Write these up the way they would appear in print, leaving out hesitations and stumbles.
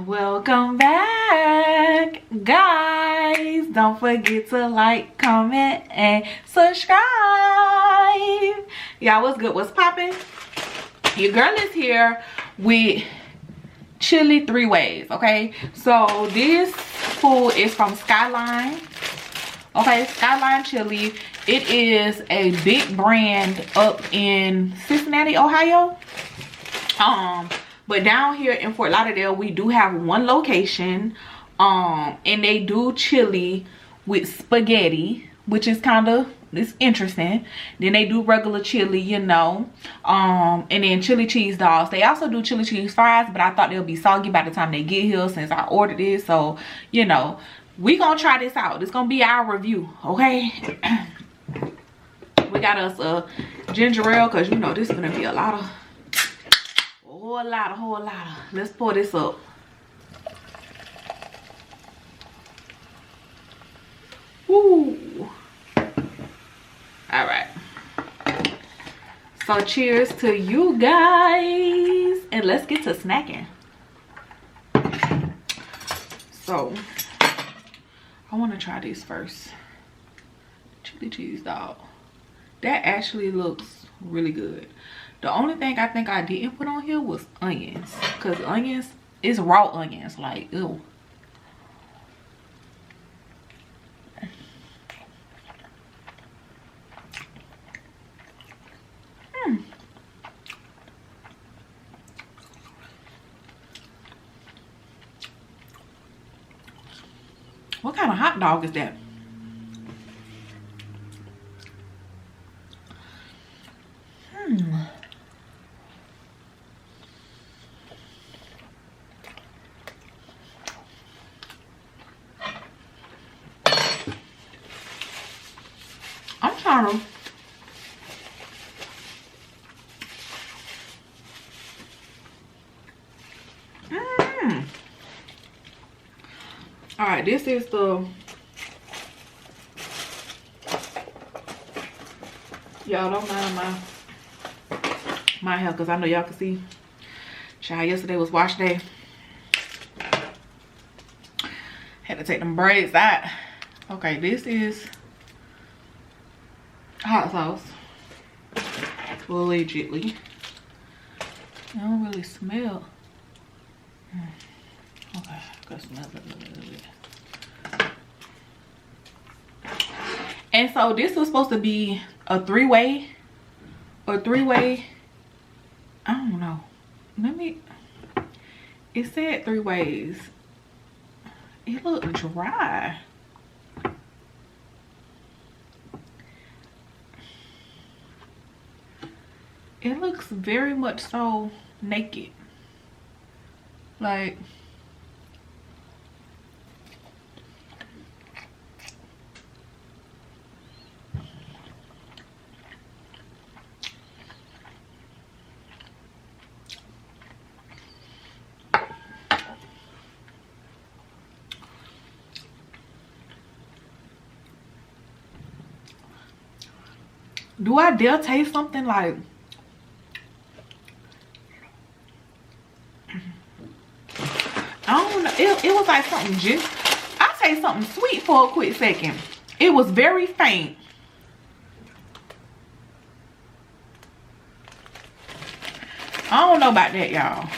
Welcome back, guys. Don't forget to like, comment, and subscribe. Y'all, what's good? What's poppin'? Your girl is here with chili 3 ways. Okay, so this food is from Skyline. Okay, Skyline chili. It is a big brand up in Cincinnati, Ohio. But down here in Fort Lauderdale, we do have one location. And they do chili with spaghetti, which is kind of, it's interesting. Then they do regular chili, you know. And then chili cheese dogs. They also do chili cheese fries, but I thought they'll be soggy by the time they get here since I ordered it. So, you know, we gonna try this out. It's gonna be our review, okay? We got us a ginger ale, because you know this is gonna be a lot of, whole lot. Let's pour this up. Woo. All right. So cheers to you guys, and let's get to snacking. So I want to try this first. Chili cheese dog. That actually looks really good. The only thing I think I didn't put on here was onions, because onions is raw onions, like ew. What kind of hot dog is that? I'm trying to all right, this is the, y'all don't mind my hair, because I know y'all can see. Child, yesterday was wash day. Had to take them braids out. Okay, this is hot sauce. Allegedly. I don't really smell. Okay, I gotta smell it a little bit. And so this was supposed to be a 3-way or 3-way. I don't know. Let me, it said 3 ways. It looked dry. It looks very much so naked. Like, do I dare taste something like, I don't know, it was like something just, I say something sweet for a quick second. It was very faint. I don't know about that, y'all.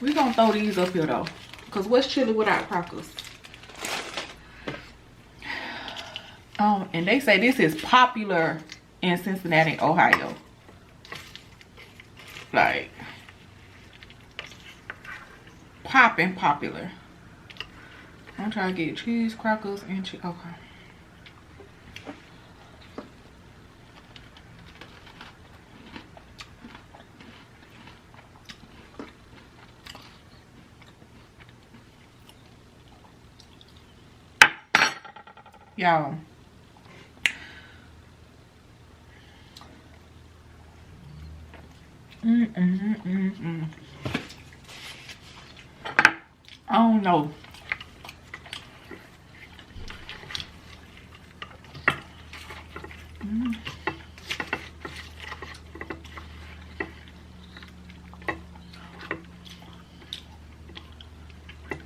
We're gonna throw these up here though, because what's chili without crackers? And they say this is popular in Cincinnati, Ohio. Like, popping popular. I'm trying to get cheese, crackers, and cheese. Okay. Y'all. I don't know.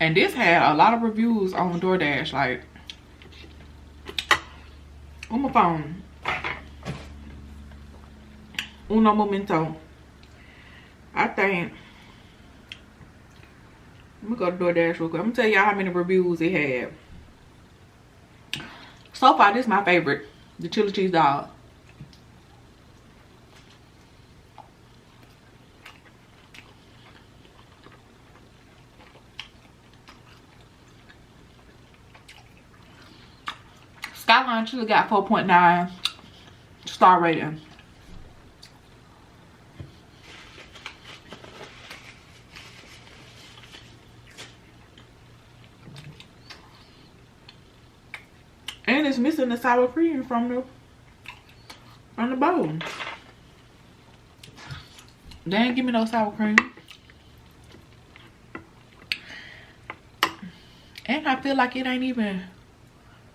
And this had a lot of reviews on DoorDash. Like, on my phone. Uno momento. I think. Let me go to DoorDash real quick. I'm gonna tell y'all how many reviews it had. So far, this is my favorite. The chili cheese dog. Skyline chili got 4.9 star rating. And it's missing the sour cream from the bowl. They ain't give me no sour cream. And I feel like it ain't even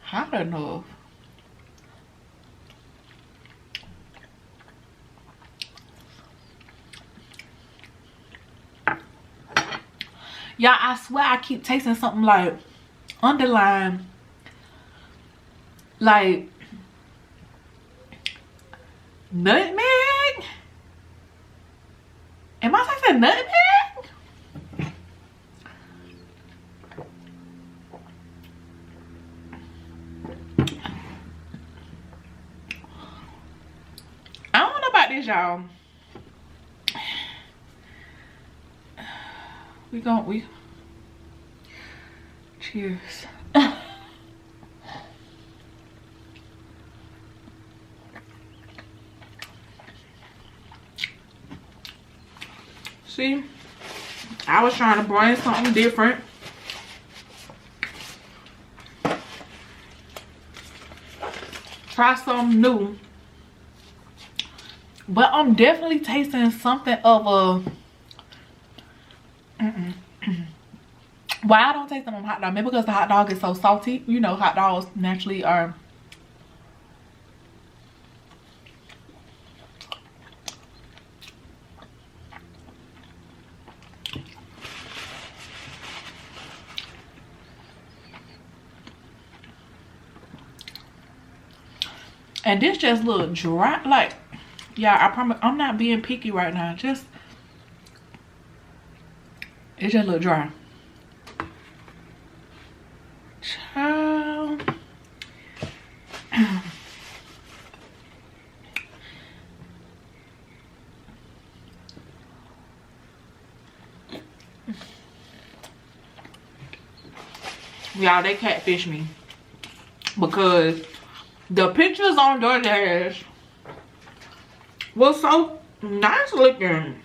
hot enough. Y'all, I swear I keep tasting something like underline, like nutmeg. Am I tasting nutmeg? I don't know about this, y'all. We cheers. See, I was trying to bring something different. Try something new. But I'm definitely tasting something of a why I don't taste them on hot dog? Maybe because the hot dog is so salty. You know, hot dogs naturally are. And this just look dry. Like, yeah, I promise I'm not being picky right now. It just look dry. Child. Y'all, they catfish me because the pictures on DoorDash was so nice looking.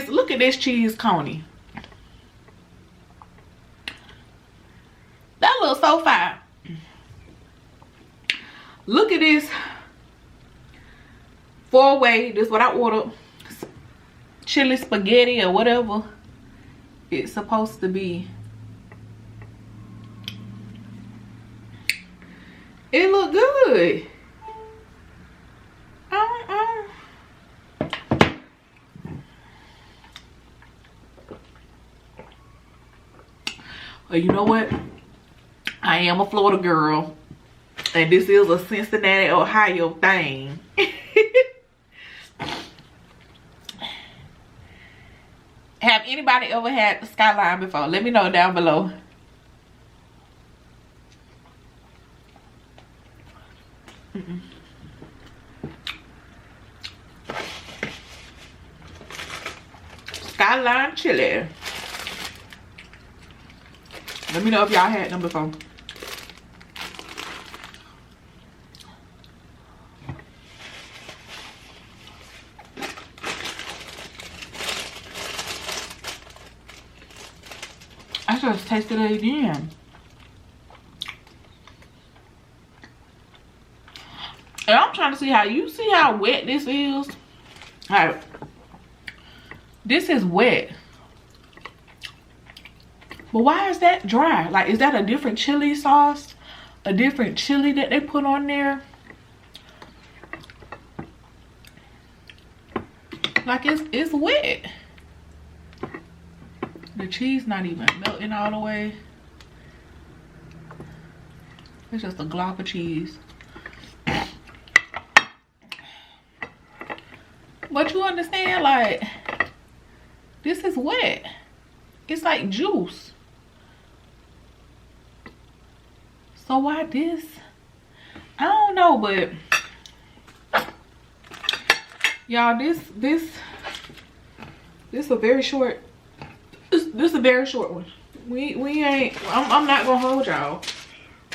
Look at this cheese coney. That looks so fine. Look at this 4-way. This is what I ordered. Chili spaghetti or whatever it's supposed to be. It look good. Well, you know what? I am a Florida girl, and this is a Cincinnati, Ohio thing. Have anybody ever had the Skyline before? Let me know down below. Skyline chili. Let me know if y'all had them before. I just tasted it again. And I'm trying to see how you see how wet this is. Alright. This is wet. But why is that dry? Like, is that a different chili sauce? A different chili that they put on there? Like it's wet. The cheese not even melting all the way. It's just a glob of cheese. But you understand, like, this is wet. It's like juice. So why this? I don't know, but y'all, this a very short. This a very short one. We ain't. I'm not gonna hold y'all.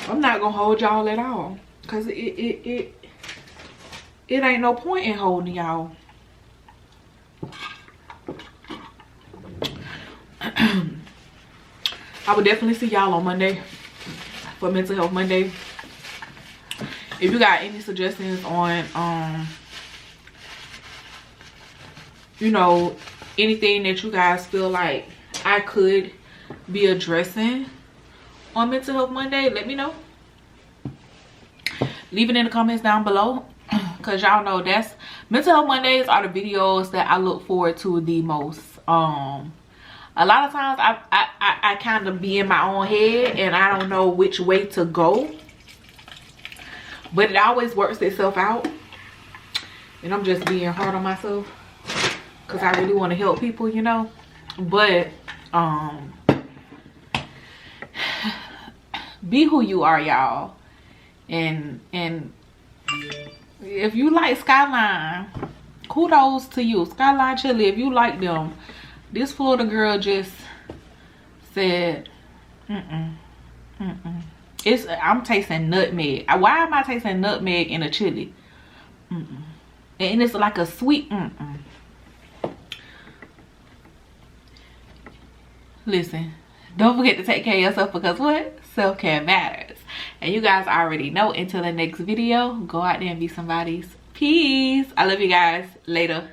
I'm not gonna hold y'all at all, cause it ain't no point in holding y'all. I would definitely see y'all on Monday for Mental Health Monday. If you got any suggestions on you know, anything that you guys feel like I could be addressing on Mental Health Monday, let me know. Leave it in the comments down below, because y'all know that's Mental Health Mondays are the videos that I look forward to the most. A lot of times I kind of be in my own head and I don't know which way to go, but it always works itself out. And I'm just being hard on myself because I really want to help people, you know. But be who you are, y'all. And if you like Skyline, kudos to you. Skyline Chili, if you like them. This Florida girl just said, I'm tasting nutmeg. Why am I tasting nutmeg in a chili? And it's like a sweet. Listen, don't forget to take care of yourself, because what? Self-care matters. And you guys already know. Until the next video, go out there and be somebody's. Peace. I love you guys. Later.